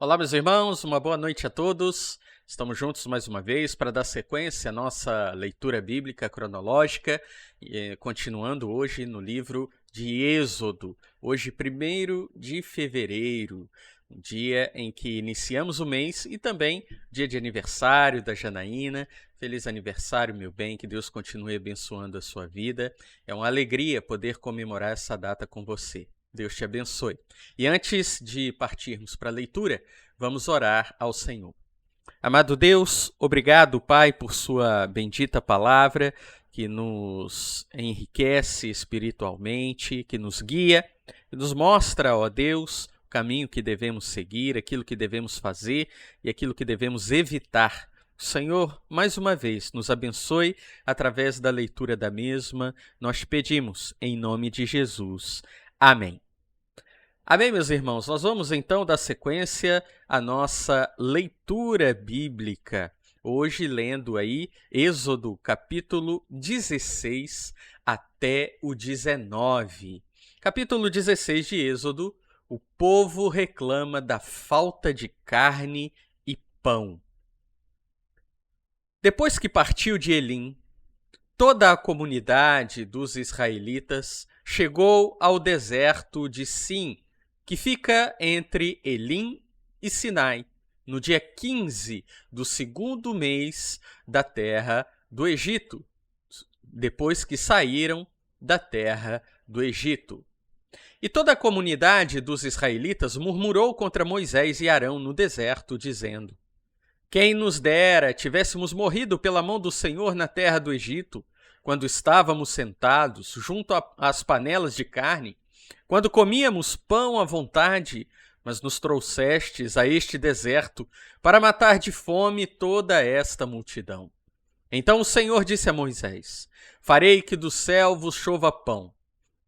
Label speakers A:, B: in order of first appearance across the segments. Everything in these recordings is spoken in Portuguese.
A: Olá, meus irmãos, uma boa noite a todos. Estamos juntos mais uma vez para dar sequência à nossa leitura bíblica cronológica, continuando hoje no livro de Êxodo. Hoje, 1º de fevereiro, um dia em que iniciamos o mês e também dia de aniversário da Janaína. Feliz aniversário, meu bem, que Deus continue abençoando a sua vida. É uma alegria poder comemorar essa data com você. Deus te abençoe. E antes de partirmos para a leitura, vamos orar ao Senhor. Amado Deus, obrigado, Pai, por sua bendita palavra, que nos enriquece espiritualmente, que nos guia, que nos mostra, ó Deus, o caminho que devemos seguir, aquilo que devemos fazer e aquilo que devemos evitar. Senhor, mais uma vez, nos abençoe através da leitura da mesma. Nós te pedimos, em nome de Jesus. Amém. Amém, meus irmãos? Nós vamos então dar sequência à nossa leitura bíblica. Hoje lendo aí Êxodo capítulo 16 até o 19. Capítulo 16 de Êxodo, o povo reclama da falta de carne e pão. Depois que partiu de Elim, toda a comunidade dos israelitas chegou ao deserto de Sim, que fica entre Elim e Sinai, no dia 15 do 2º mês da terra do Egito, depois que saíram da terra do Egito. E toda a comunidade dos israelitas murmurou contra Moisés e Arão no deserto, dizendo: quem nos dera tivéssemos morrido pela mão do Senhor na terra do Egito, quando estávamos sentados junto às panelas de carne, quando comíamos pão à vontade, mas nos trouxestes a este deserto para matar de fome toda esta multidão. Então o Senhor disse a Moisés: farei que do céu vos chova pão.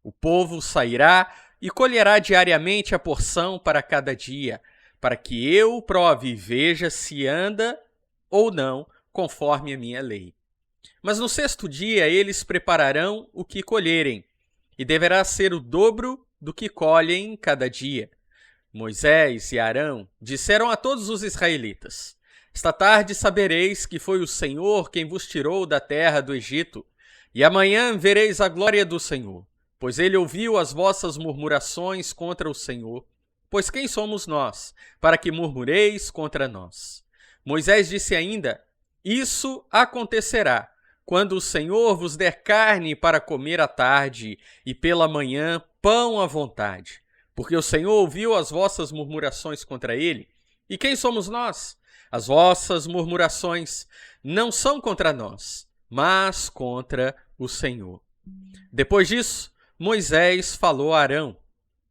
A: O povo sairá e colherá diariamente a porção para cada dia, para que eu prove e veja se anda ou não conforme a minha lei. Mas no 6º dia eles prepararão o que colherem, e deverá ser o dobro do que colhem cada dia. Moisés e Arão disseram a todos os israelitas: esta tarde sabereis que foi o Senhor quem vos tirou da terra do Egito, e amanhã vereis a glória do Senhor, pois ele ouviu as vossas murmurações contra o Senhor. Pois quem somos nós, para que murmureis contra nós? Moisés disse ainda: isso acontecerá, quando o Senhor vos der carne para comer à tarde e pela manhã pão à vontade. Porque o Senhor ouviu as vossas murmurações contra ele. E quem somos nós? As vossas murmurações não são contra nós, mas contra o Senhor. Depois disso, Moisés falou a Arão: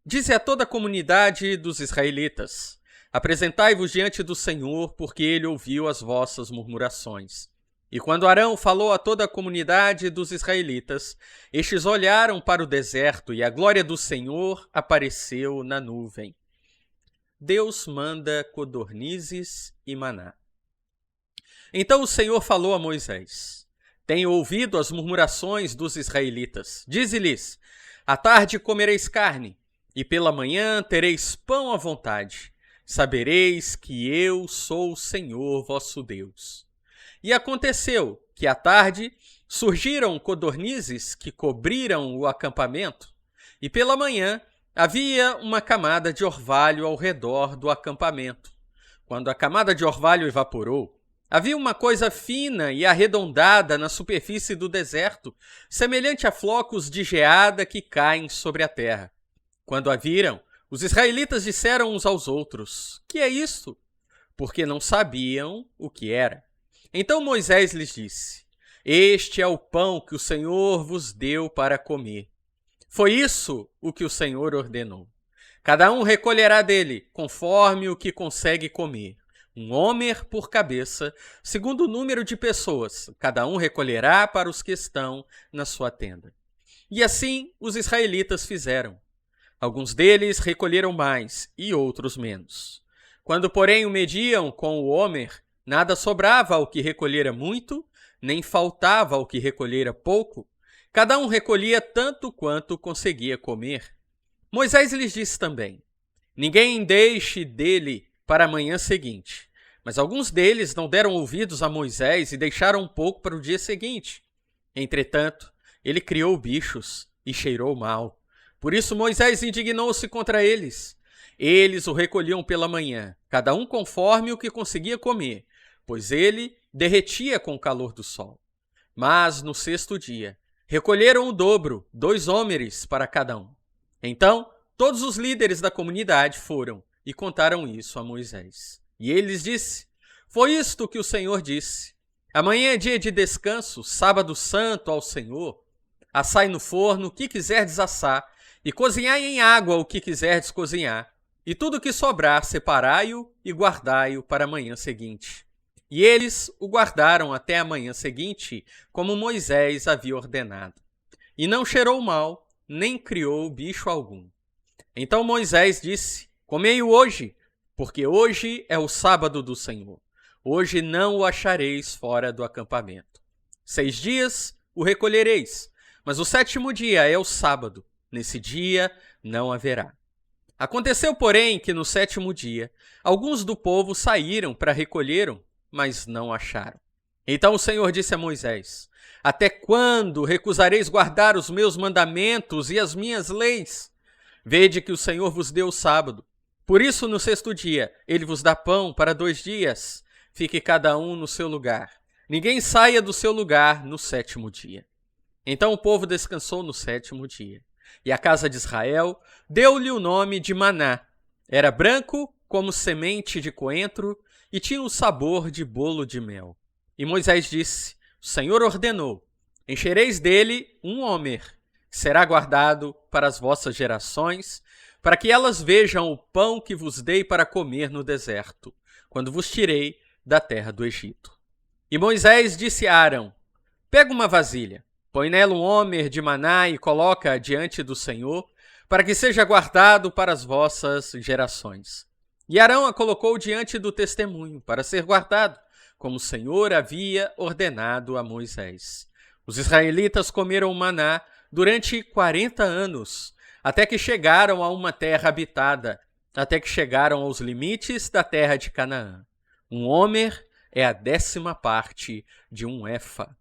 A: dize a toda a comunidade dos israelitas: apresentai-vos diante do Senhor, porque ele ouviu as vossas murmurações. E quando Arão falou a toda a comunidade dos israelitas, estes olharam para o deserto e a glória do Senhor apareceu na nuvem. Deus manda codornizes e maná. Então o Senhor falou a Moisés: tenho ouvido as murmurações dos israelitas. Dize-lhes: à tarde comereis carne, e pela manhã tereis pão à vontade. Sabereis que eu sou o Senhor vosso Deus. E aconteceu que à tarde surgiram codornizes que cobriram o acampamento, e pela manhã havia uma camada de orvalho ao redor do acampamento. Quando a camada de orvalho evaporou, havia uma coisa fina e arredondada na superfície do deserto, semelhante a flocos de geada que caem sobre a terra. Quando a viram, os israelitas disseram uns aos outros: que é isto? Porque não sabiam o que era. Então Moisés lhes disse: este é o pão que o Senhor vos deu para comer. Foi isso o que o Senhor ordenou. Cada um recolherá dele, conforme o que consegue comer. Um homer por cabeça, segundo o número de pessoas. Cada um recolherá para os que estão na sua tenda. E assim os israelitas fizeram. Alguns deles recolheram mais e outros menos. Quando, porém, o mediam com o homer, nada sobrava ao que recolhera muito, nem faltava ao que recolhera pouco. Cada um recolhia tanto quanto conseguia comer. Moisés lhes disse também: ninguém deixe dele para a manhã seguinte. Mas alguns deles não deram ouvidos a Moisés e deixaram um pouco para o dia seguinte. Entretanto, ele criou bichos e cheirou mal. Por isso Moisés indignou-se contra eles. Eles o recolhiam pela manhã, cada um conforme o que conseguia comer, pois ele derretia com o calor do sol. Mas no sexto dia, recolheram o dobro, 2 homeres para cada um. Então, todos os líderes da comunidade foram e contaram isso a Moisés. E ele lhes disse: foi isto que o Senhor disse. Amanhã é dia de descanso, sábado santo ao Senhor. Assai no forno o que quiserdes assar, e cozinhai em água o que quiserdes cozinhar. E tudo que sobrar, separai-o e guardai-o para a manhã seguinte. E eles o guardaram até a manhã seguinte, como Moisés havia ordenado. E não cheirou mal, nem criou bicho algum. Então Moisés disse: comei-o hoje, porque hoje é o sábado do Senhor. Hoje não o achareis fora do acampamento. 6 dias o recolhereis, mas o 7º dia é o sábado. Nesse dia não haverá. Aconteceu, porém, que no 7º dia, alguns do povo saíram para recolheram, mas não acharam. Então o Senhor disse a Moisés: até quando recusareis guardar os meus mandamentos e as minhas leis? Vede que o Senhor vos deu o sábado. Por isso, no 6º dia, ele vos dá pão para 2 dias. Fique cada um no seu lugar. Ninguém saia do seu lugar no 7º dia. Então o povo descansou no 7º dia. E a casa de Israel deu-lhe o nome de Maná. Era branco como semente de coentro e tinha o sabor de bolo de mel. E Moisés disse: o Senhor ordenou: enchereis dele 1 homer, que será guardado para as vossas gerações, para que elas vejam o pão que vos dei para comer no deserto, quando vos tirei da terra do Egito. E Moisés disse a Arão: pega uma vasilha, põe nela 1 homer de maná e coloca-a diante do Senhor, para que seja guardado para as vossas gerações. E Arão a colocou diante do testemunho, para ser guardado, como o Senhor havia ordenado a Moisés. Os israelitas comeram o maná durante 40 anos, até que chegaram a uma terra habitada, até que chegaram aos limites da terra de Canaã. 1 homer é a 10ª parte de 1 efa.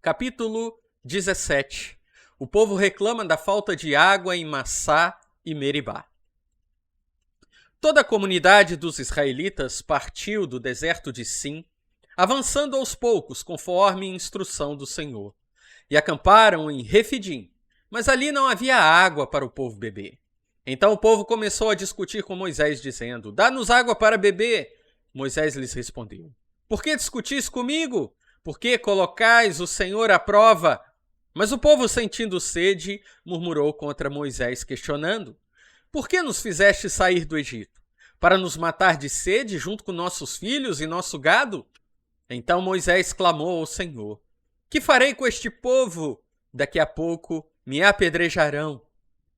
A: Capítulo 17. O povo reclama da falta de água em Massá e Meribá. Toda a comunidade dos israelitas partiu do deserto de Sim, avançando aos poucos, conforme instrução do Senhor, e acamparam em Refidim, mas ali não havia água para o povo beber. Então o povo começou a discutir com Moisés, dizendo: dá-nos água para beber. Moisés lhes respondeu: por que discutis comigo? Por que colocais o Senhor à prova? Mas o povo, sentindo sede, murmurou contra Moisés, questionando: por que nos fizeste sair do Egito? Para nos matar de sede junto com nossos filhos e nosso gado? Então Moisés clamou ao Senhor: que farei com este povo? Daqui a pouco me apedrejarão.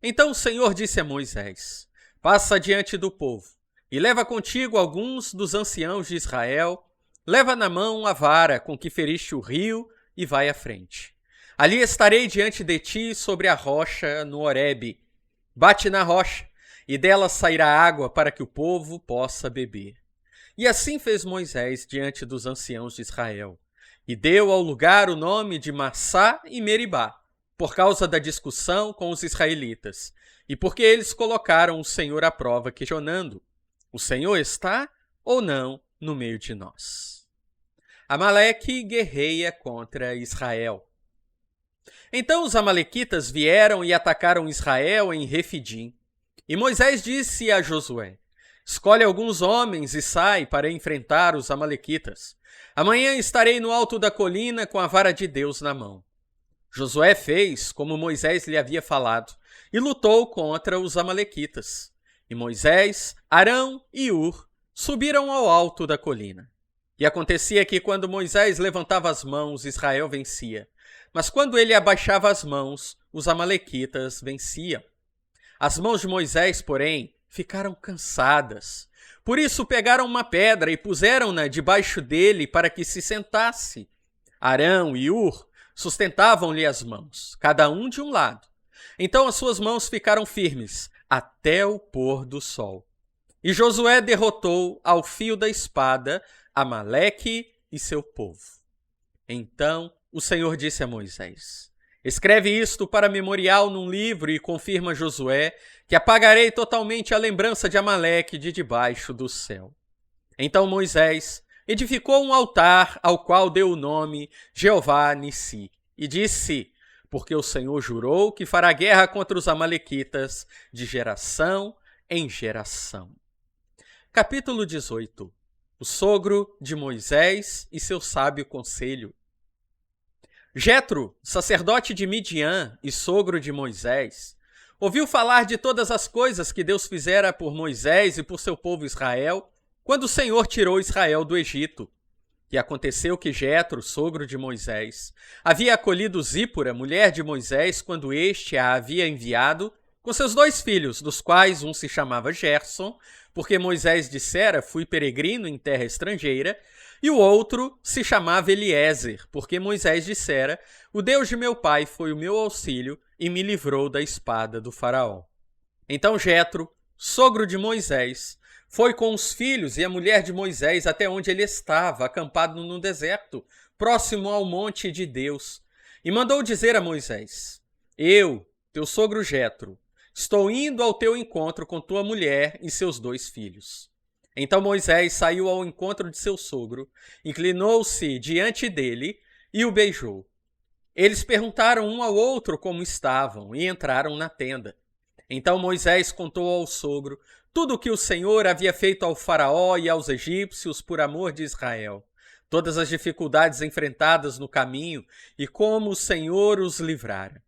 A: Então o Senhor disse a Moisés: passa diante do povo e leva contigo alguns dos anciãos de Israel, leva na mão a vara com que feriste o rio e vai à frente. Ali estarei diante de ti sobre a rocha no Horebe. Bate na rocha, e dela sairá água para que o povo possa beber. E assim fez Moisés diante dos anciãos de Israel, e deu ao lugar o nome de Massá e Meribá, por causa da discussão com os israelitas, e porque eles colocaram o Senhor à prova, questionando: o Senhor está ou não no meio de nós? Amaleque guerreia contra Israel. Então os amalequitas vieram e atacaram Israel em Refidim. E Moisés disse a Josué: escolhe alguns homens e sai para enfrentar os amalequitas. Amanhã estarei no alto da colina com a vara de Deus na mão. Josué fez como Moisés lhe havia falado e lutou contra os amalequitas. E Moisés, Arão e Ur subiram ao alto da colina. E acontecia que quando Moisés levantava as mãos, Israel vencia. Mas quando ele abaixava as mãos, os amalequitas venciam. As mãos de Moisés, porém, ficaram cansadas. Por isso pegaram uma pedra e puseram-na debaixo dele para que se sentasse. Arão e Ur sustentavam-lhe as mãos, cada um de um lado. Então as suas mãos ficaram firmes até o pôr do sol. E Josué derrotou ao fio da espada Amaleque e seu povo. Então o Senhor disse a Moisés: escreve isto para memorial num livro e confirma a Josué que apagarei totalmente a lembrança de Amaleque de debaixo do céu. Então Moisés edificou um altar ao qual deu o nome Jeová Nissi e disse: porque o Senhor jurou que fará guerra contra os amalequitas de geração em geração. Capítulo 18. O sogro de Moisés e seu sábio conselho. Jetro, sacerdote de Midian e sogro de Moisés, ouviu falar de todas as coisas que Deus fizera por Moisés e por seu povo Israel, quando o Senhor tirou Israel do Egito. E aconteceu que Jetro, sogro de Moisés, havia acolhido Zípora, mulher de Moisés, quando este a havia enviado, com seus 2 filhos, dos quais um se chamava Gerson, porque Moisés dissera, fui peregrino em terra estrangeira, e o outro se chamava Eliezer, porque Moisés dissera, o Deus de meu pai foi o meu auxílio e me livrou da espada do faraó. Então Jetro, sogro de Moisés, foi com os filhos e a mulher de Moisés até onde ele estava, acampado no deserto, próximo ao monte de Deus, e mandou dizer a Moisés: eu, teu sogro Jetro, estou indo ao teu encontro com tua mulher e seus 2 filhos. Então Moisés saiu ao encontro de seu sogro, inclinou-se diante dele e o beijou. Eles perguntaram um ao outro como estavam e entraram na tenda. Então Moisés contou ao sogro tudo o que o Senhor havia feito ao faraó e aos egípcios por amor de Israel, todas as dificuldades enfrentadas no caminho e como o Senhor os livrara.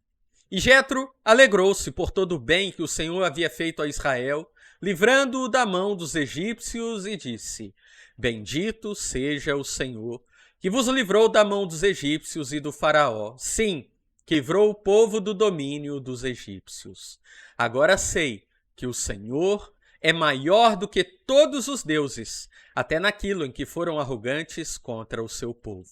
A: E Jetro alegrou-se por todo o bem que o Senhor havia feito a Israel, livrando-o da mão dos egípcios, e disse: bendito seja o Senhor, que vos livrou da mão dos egípcios e do faraó, sim, que livrou o povo do domínio dos egípcios. Agora sei que o Senhor é maior do que todos os deuses, até naquilo em que foram arrogantes contra o seu povo.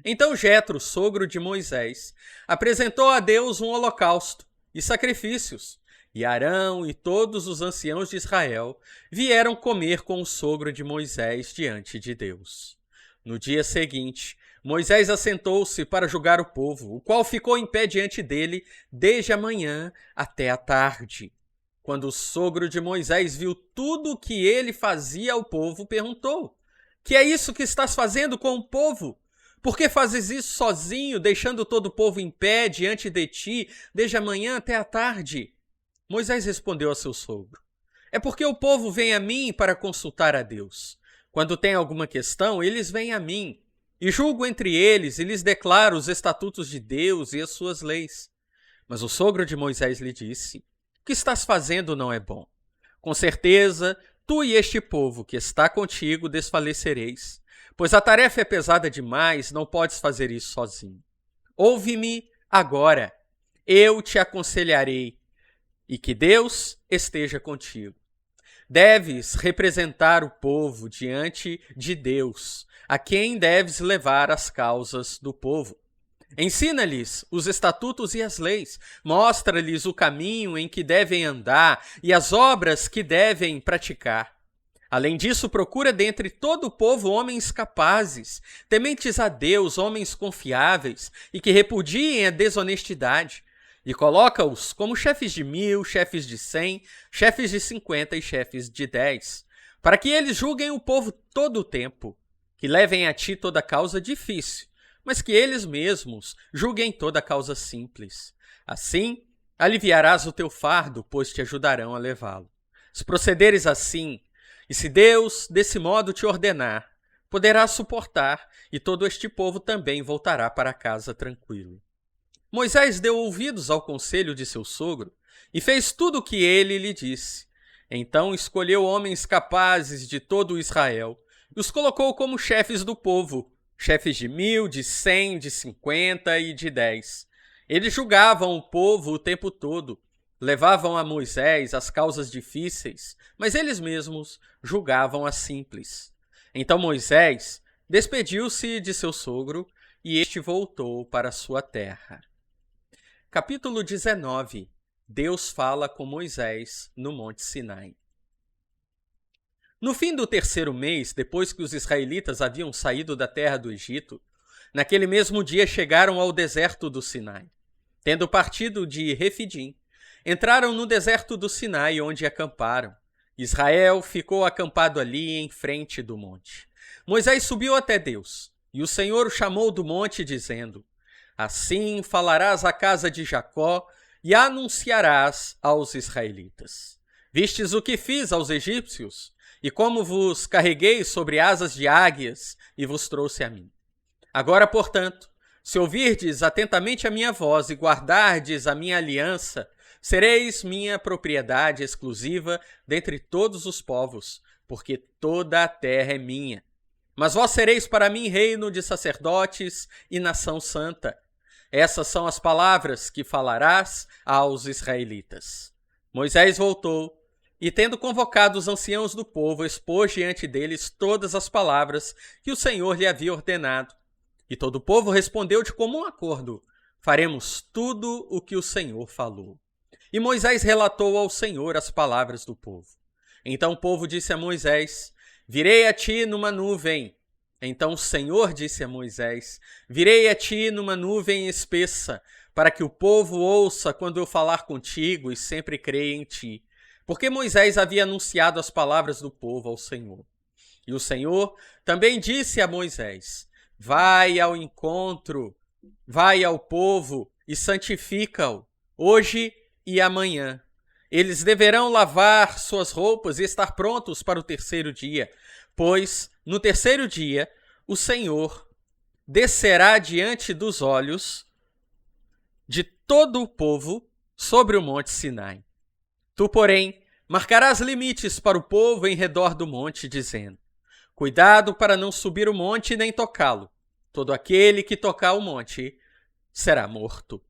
A: Então Jetro, sogro de Moisés, apresentou a Deus um holocausto e sacrifícios, e Arão e todos os anciãos de Israel vieram comer com o sogro de Moisés diante de Deus. No dia seguinte, Moisés assentou-se para julgar o povo, o qual ficou em pé diante dele desde a manhã até a tarde. Quando o sogro de Moisés viu tudo o que ele fazia ao povo, perguntou: que é isso que estás fazendo com o povo? Por que fazes isso sozinho, deixando todo o povo em pé diante de ti, desde a manhã até a tarde? Moisés respondeu a seu sogro: é porque o povo vem a mim para consultar a Deus. Quando tem alguma questão, eles vêm a mim, e julgo entre eles e lhes declaro os estatutos de Deus e as suas leis. Mas o sogro de Moisés lhe disse: o que estás fazendo não é bom. Com certeza, tu e este povo que está contigo desfalecereis, pois a tarefa é pesada demais, não podes fazer isso sozinho. Ouve-me agora, eu te aconselharei, e que Deus esteja contigo. Deves representar o povo diante de Deus, a quem deves levar as causas do povo. Ensina-lhes os estatutos e as leis, mostra-lhes o caminho em que devem andar e as obras que devem praticar. Além disso, procura dentre todo o povo homens capazes, tementes a Deus, homens confiáveis e que repudiem a desonestidade, e coloca-os como chefes de 1000, chefes de 100, chefes de 50 e chefes de 10, para que eles julguem o povo todo o tempo, que levem a ti toda causa difícil, mas que eles mesmos julguem toda causa simples. Assim, aliviarás o teu fardo, pois te ajudarão a levá-lo. Se procederes assim, e se Deus desse modo te ordenar, poderás suportar, e todo este povo também voltará para casa tranquilo. Moisés deu ouvidos ao conselho de seu sogro e fez tudo o que ele lhe disse. Então escolheu homens capazes de todo Israel e os colocou como chefes do povo, chefes de 1000, de 100, de 50 e de 10. Eles julgavam o povo o tempo todo, levavam a Moisés as causas difíceis, mas eles mesmos julgavam as simples. Então Moisés despediu-se de seu sogro e este voltou para sua terra. Capítulo 19. Deus fala com Moisés no Monte Sinai. No fim do terceiro mês, depois que os israelitas haviam saído da terra do Egito, naquele mesmo dia chegaram ao deserto do Sinai. Tendo partido de Refidim, entraram no deserto do Sinai, onde acamparam. Israel ficou acampado ali em frente do monte. Moisés subiu até Deus, e o Senhor o chamou do monte, dizendo: Assim falarás à casa de Jacó e anunciarás aos israelitas: Vistes o que fiz aos egípcios, e como vos carreguei sobre asas de águias e vos trouxe a mim. Agora, portanto, se ouvirdes atentamente a minha voz e guardardes a minha aliança, sereis minha propriedade exclusiva dentre todos os povos, porque toda a terra é minha. Mas vós sereis para mim reino de sacerdotes e nação santa. Essas são as palavras que falarás aos israelitas. Moisés voltou e, tendo convocado os anciãos do povo, expôs diante deles todas as palavras que o Senhor lhe havia ordenado. E todo o povo respondeu de comum acordo: Faremos tudo o que o Senhor falou. E Moisés relatou ao Senhor as palavras do povo. Então o povo disse a Moisés: Virei a ti numa nuvem. Então o Senhor disse a Moisés: Virei a ti numa nuvem espessa, para que o povo ouça quando eu falar contigo e sempre creia em ti. Porque Moisés havia anunciado as palavras do povo ao Senhor. E o Senhor também disse a Moisés: Vai ao encontro, vai ao povo e santifica-o, hoje e amanhã. Eles deverão lavar suas roupas e estar prontos para o terceiro dia, pois, no terceiro dia, o Senhor descerá diante dos olhos de todo o povo sobre o monte Sinai. Tu, porém, marcarás limites para o povo em redor do monte, dizendo: Cuidado para não subir o monte nem tocá-lo. Todo aquele que tocar o monte será morto.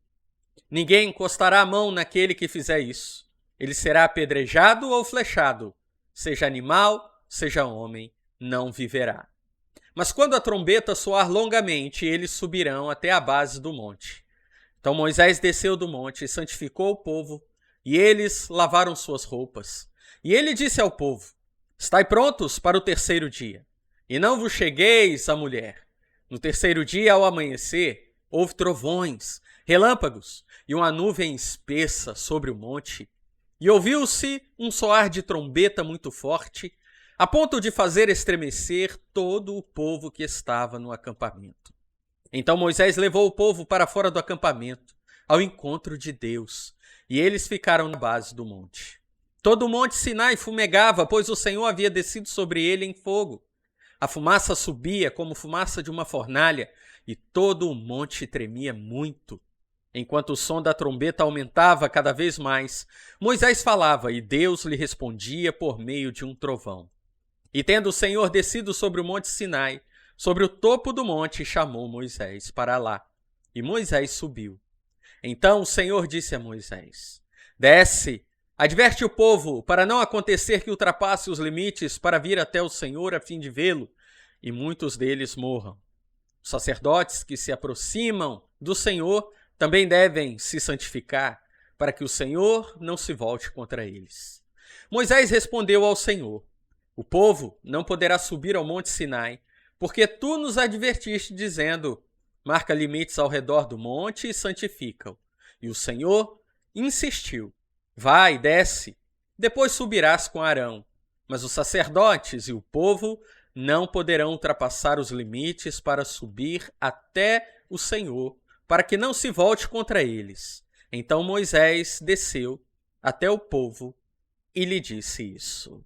A: Ninguém encostará a mão naquele que fizer isso. Ele será apedrejado ou flechado. Seja animal, seja homem, não viverá. Mas quando a trombeta soar longamente, eles subirão até a base do monte. Então Moisés desceu do monte e santificou o povo, e eles lavaram suas roupas. E ele disse ao povo: Estai prontos para o terceiro dia, e não vos chegueis à mulher. No terceiro dia, ao amanhecer, houve trovões, relâmpagos e uma nuvem espessa sobre o monte. E ouviu-se um soar de trombeta muito forte, a ponto de fazer estremecer todo o povo que estava no acampamento. Então Moisés levou o povo para fora do acampamento, ao encontro de Deus, e eles ficaram na base do monte. Todo o monte Sinai fumegava, pois o Senhor havia descido sobre ele em fogo. A fumaça subia como fumaça de uma fornalha, e todo o monte tremia muito. Enquanto o som da trombeta aumentava cada vez mais, Moisés falava, e Deus lhe respondia por meio de um trovão. E tendo o Senhor descido sobre o monte Sinai, sobre o topo do monte, chamou Moisés para lá. E Moisés subiu. Então o Senhor disse a Moisés: Desce, adverte o povo, para não acontecer que ultrapasse os limites para vir até o Senhor a fim de vê-lo, e muitos deles morram. Os sacerdotes que se aproximam do Senhor também devem se santificar, para que o Senhor não se volte contra eles. Moisés respondeu ao Senhor: O povo não poderá subir ao monte Sinai, porque tu nos advertiste, dizendo: Marca limites ao redor do monte e santifica-o. E o Senhor insistiu: Vai, desce, depois subirás com Arão. Mas os sacerdotes e o povo não poderão ultrapassar os limites para subir até o Senhor, para que não se volte contra eles. Então Moisés desceu até o povo e lhe disse isso.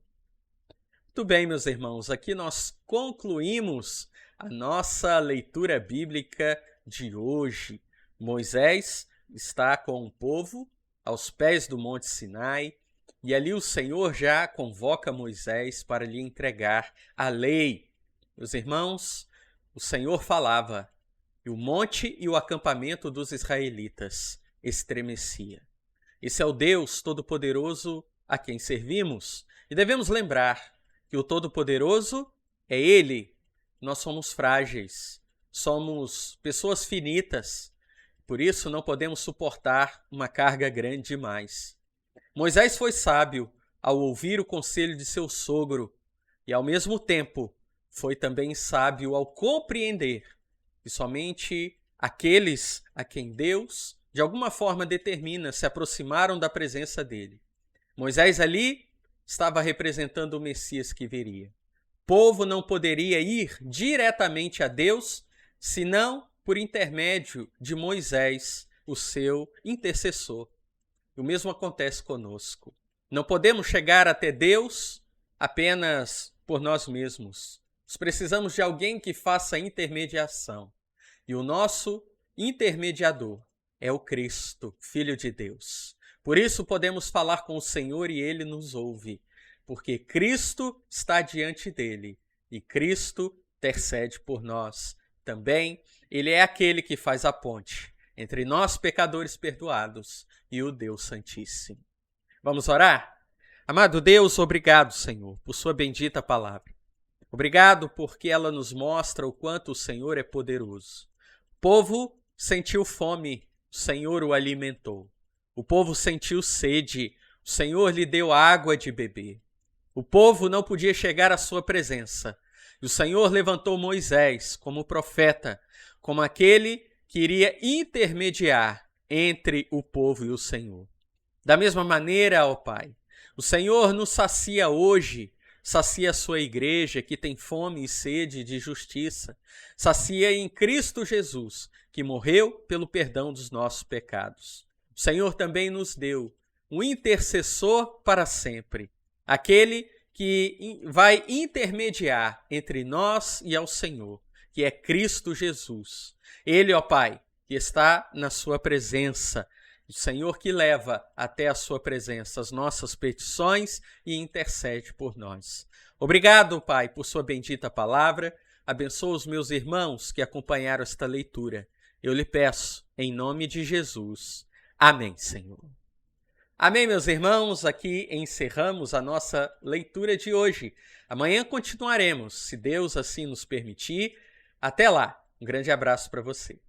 A: Muito bem, meus irmãos, aqui nós concluímos a nossa leitura bíblica de hoje. Moisés está com o povo aos pés do Monte Sinai, e ali o Senhor já convoca Moisés para lhe entregar a lei. Meus irmãos, o Senhor falava, e o monte e o acampamento dos israelitas estremecia. Esse é o Deus Todo-Poderoso a quem servimos, e devemos lembrar que o Todo-Poderoso é Ele. Nós somos frágeis, somos pessoas finitas, por isso não podemos suportar uma carga grande demais. Moisés foi sábio ao ouvir o conselho de seu sogro, e, ao mesmo tempo, foi também sábio ao compreender que somente aqueles a quem Deus, de alguma forma, determina se aproximaram da presença dele. Moisés ali estava representando o Messias que viria. O povo não poderia ir diretamente a Deus, senão por intermédio de Moisés, o seu intercessor. O mesmo acontece conosco. Não podemos chegar até Deus apenas por nós mesmos. Nós precisamos de alguém que faça intermediação. E o nosso intermediador é o Cristo, Filho de Deus. Por isso podemos falar com o Senhor e Ele nos ouve, porque Cristo está diante dele e Cristo intercede por nós. Também Ele é aquele que faz a ponte entre nós, pecadores perdoados, e o Deus Santíssimo. Vamos orar? Amado Deus, obrigado, Senhor, por sua bendita palavra. Obrigado porque ela nos mostra o quanto o Senhor é poderoso. O povo sentiu fome, o Senhor o alimentou. O povo sentiu sede, o Senhor lhe deu água de beber. O povo não podia chegar à sua presença. E o Senhor levantou Moisés como profeta, como aquele que iria intermediar entre o povo e o Senhor. Da mesma maneira, ó Pai, o Senhor nos sacia hoje, sacia a sua igreja que tem fome e sede de justiça, sacia em Cristo Jesus, que morreu pelo perdão dos nossos pecados. O Senhor também nos deu um intercessor para sempre, aquele que vai intermediar entre nós e ao Senhor, que é Cristo Jesus. Ele, ó Pai, que está na sua presença, o Senhor que leva até a sua presença as nossas petições e intercede por nós. Obrigado, Pai, por sua bendita palavra. Abençoa os meus irmãos que acompanharam esta leitura. Eu lhe peço, em nome de Jesus. Amém, Senhor. Amém, meus irmãos. Aqui encerramos a nossa leitura de hoje. Amanhã continuaremos, se Deus assim nos permitir. Até lá. Um grande abraço para você.